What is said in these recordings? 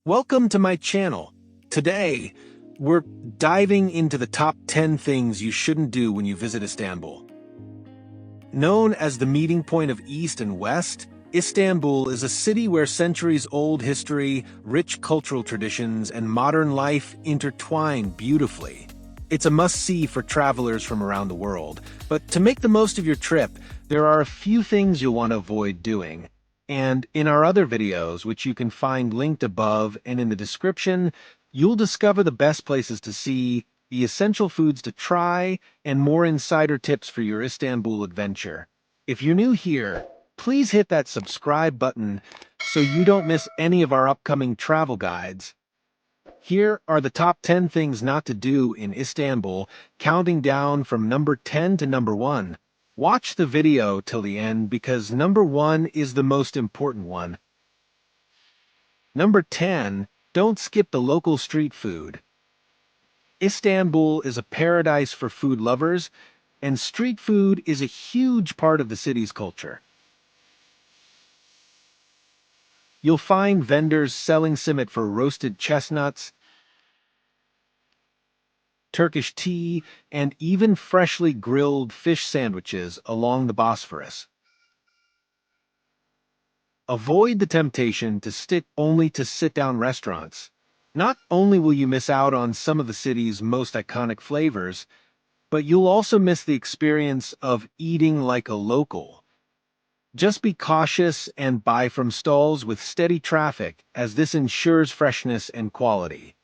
Welcome to my channel. Today, we're diving into the top 10 things you shouldn't do when you visit Istanbul. Known as the meeting point of East and West, Istanbul is a city where centuries-old history, rich cultural traditions, and modern life intertwine beautifully. It's a must-see for travelers from around the world, but to make the most of your trip, there are a few things you'll want to avoid doing. And in our other videos, which you can find linked above and in the description, you'll discover the best places to see, the essential foods to try, and more insider tips for your Istanbul adventure. If you're new here, please hit that subscribe button so you don't miss any of our upcoming travel guides. Here are the top 10 things not to do in Istanbul, counting down from number 10 to number 1. Watch the video till the end because number 1 is the most important one. Number 10, don't skip the local street food. Istanbul is a paradise for food lovers, and street food is a huge part of the city's culture. You'll find vendors selling simit for roasted chestnuts, Turkish tea, and even freshly grilled fish sandwiches along the Bosphorus. Avoid the temptation to stick only to sit-down restaurants. Not only will you miss out on some of the city's most iconic flavors, but you'll also miss the experience of eating like a local. Just be cautious and buy from stalls with steady traffic, as this ensures freshness and quality.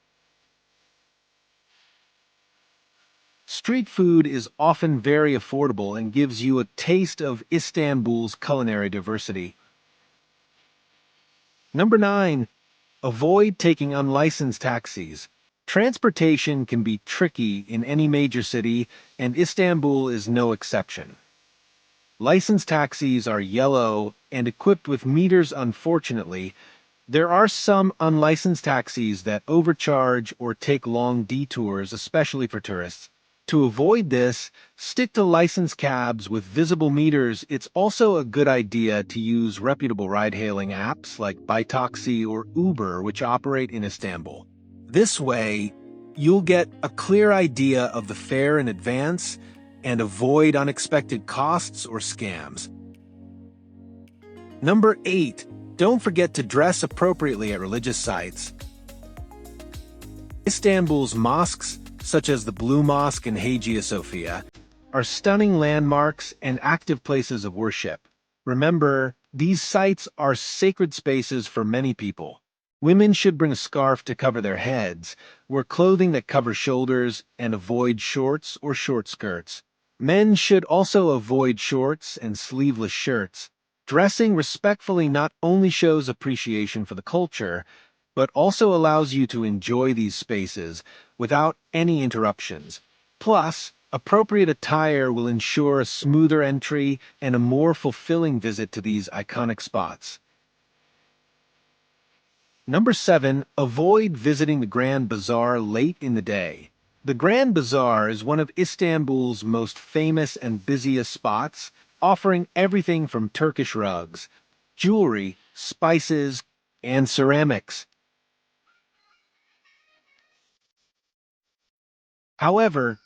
Street food is often very affordable and gives you a taste of Istanbul's culinary diversity. Number 9. Avoid taking unlicensed taxis. Transportation can be tricky in any major city, and Istanbul is no exception. Licensed taxis are yellow and equipped with meters. Unfortunately, there are some unlicensed taxis that overcharge or take long detours, especially for tourists. To avoid this, stick to licensed cabs with visible meters. It's also a good idea to use reputable ride-hailing apps like Bytaxi or Uber, which operate in Istanbul. This way, you'll get a clear idea of the fare in advance and avoid unexpected costs or scams. Number 8. Don't forget to dress appropriately at religious sites. Istanbul's mosques, such as the Blue Mosque and Hagia Sophia, are stunning landmarks and active places of worship. Remember, these sites are sacred spaces for many people. Women should bring a scarf to cover their heads, wear clothing that covers shoulders, and avoid shorts or short skirts. Men should also avoid shorts and sleeveless shirts. Dressing respectfully not only shows appreciation for the culture, but also allows you to enjoy these spaces without any interruptions. Plus, appropriate attire will ensure a smoother entry and a more fulfilling visit to these iconic spots. Number 7. Avoid visiting the Grand Bazaar late in the day. The Grand Bazaar is one of Istanbul's most famous and busiest spots, offering everything from Turkish rugs, jewelry, spices, and ceramics. However,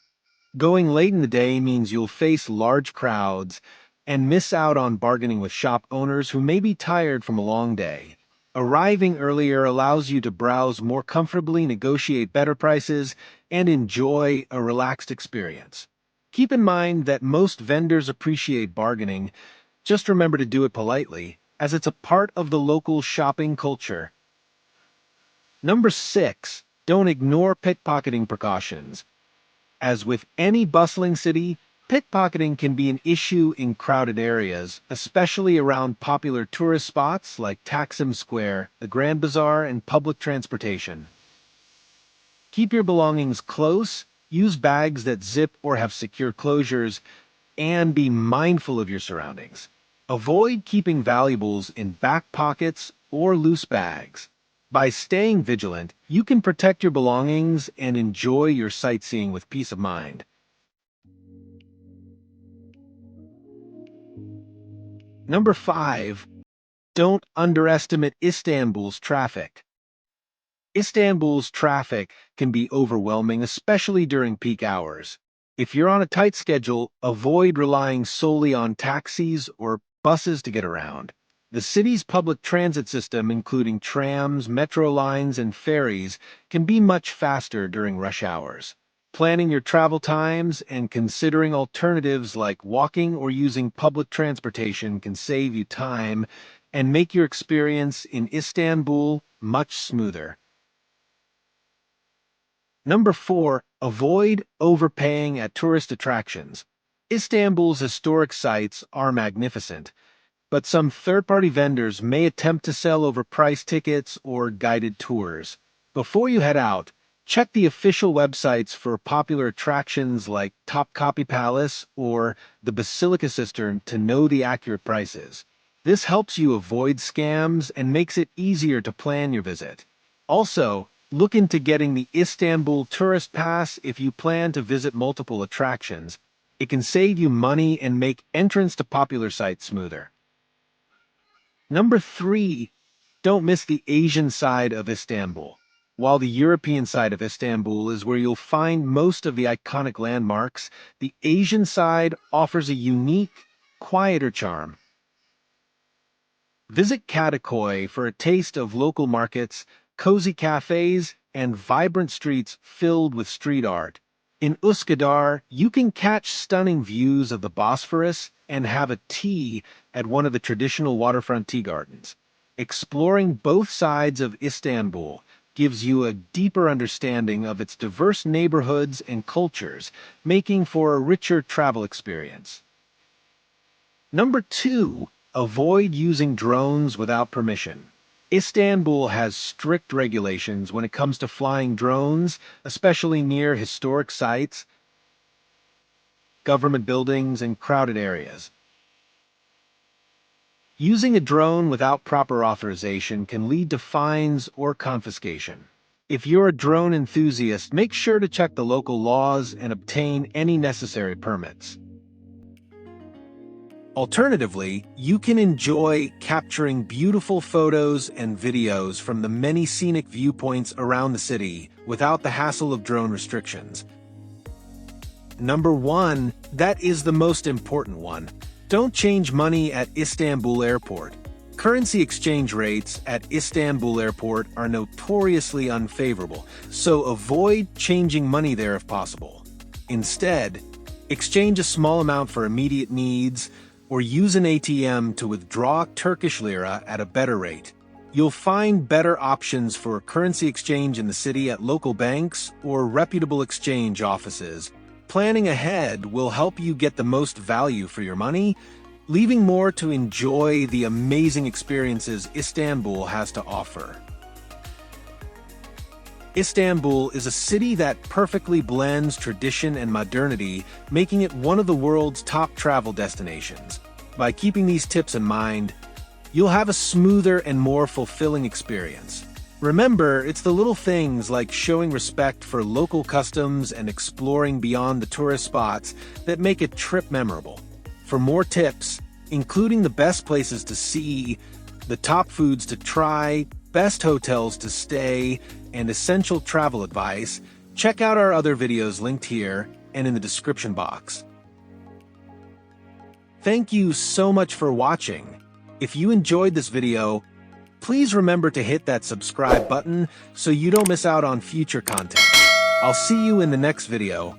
going late in the day means you'll face large crowds and miss out on bargaining with shop owners who may be tired from a long day. Arriving earlier allows you to browse more comfortably, negotiate better prices, and enjoy a relaxed experience. Keep in mind that most vendors appreciate bargaining. Just remember to do it politely, as it's a part of the local shopping culture. Number 6. Don't ignore pickpocketing precautions. As with any bustling city, pickpocketing can be an issue in crowded areas, especially around popular tourist spots like Taksim Square, the Grand Bazaar, and public transportation. Keep your belongings close, use bags that zip or have secure closures, and be mindful of your surroundings. Avoid keeping valuables in back pockets or loose bags. By staying vigilant, you can protect your belongings and enjoy your sightseeing with peace of mind. Number 5. Don't underestimate Istanbul's traffic. Istanbul's traffic can be overwhelming, especially during peak hours. If you're on a tight schedule, avoid relying solely on taxis or buses to get around. The city's public transit system, including trams, metro lines, and ferries, can be much faster during rush hours. Planning your travel times and considering alternatives like walking or using public transportation can save you time and make your experience in Istanbul much smoother. Number 4, avoid overpaying at tourist attractions. Istanbul's historic sites are magnificent, but some third-party vendors may attempt to sell overpriced tickets or guided tours. Before you head out, check the official websites for popular attractions like Topkapi Palace or the Basilica Cistern to know the accurate prices. This helps you avoid scams and makes it easier to plan your visit. Also, look into getting the Istanbul Tourist Pass if you plan to visit multiple attractions. It can save you money and make entrance to popular sites smoother. Number 3, don't miss the Asian side of Istanbul. While the European side of Istanbul is where you'll find most of the iconic landmarks, the Asian side offers a unique, quieter charm. Visit Katakoy for a taste of local markets, cozy cafes, and vibrant streets filled with street art. In Üsküdar, you can catch stunning views of the Bosphorus and have a tea at one of the traditional waterfront tea gardens. Exploring both sides of Istanbul gives you a deeper understanding of its diverse neighborhoods and cultures, making for a richer travel experience. Number 2, avoid using drones without permission. Istanbul has strict regulations when it comes to flying drones, especially near historic sites, government buildings, and crowded areas. Using a drone without proper authorization can lead to fines or confiscation. If you're a drone enthusiast, make sure to check the local laws and obtain any necessary permits. Alternatively, you can enjoy capturing beautiful photos and videos from the many scenic viewpoints around the city without the hassle of drone restrictions. Number 1, that is the most important one. Don't change money at Istanbul Airport. Currency exchange rates at Istanbul Airport are notoriously unfavorable, so avoid changing money there if possible. Instead, exchange a small amount for immediate needs, or use an ATM to withdraw Turkish lira at a better rate. You'll find better options for currency exchange in the city at local banks or reputable exchange offices. Planning ahead will help you get the most value for your money, leaving more to enjoy the amazing experiences Istanbul has to offer. Istanbul is a city that perfectly blends tradition and modernity, making it one of the world's top travel destinations. By keeping these tips in mind, you'll have a smoother and more fulfilling experience. Remember, it's the little things like showing respect for local customs and exploring beyond the tourist spots that make a trip memorable. For more tips, including the best places to see, the top foods to try, best hotels to stay, and essential travel advice, check out our other videos linked here and in the description box. Thank you so much for watching. If you enjoyed this video, please remember to hit that subscribe button so you don't miss out on future content. I'll see you in the next video.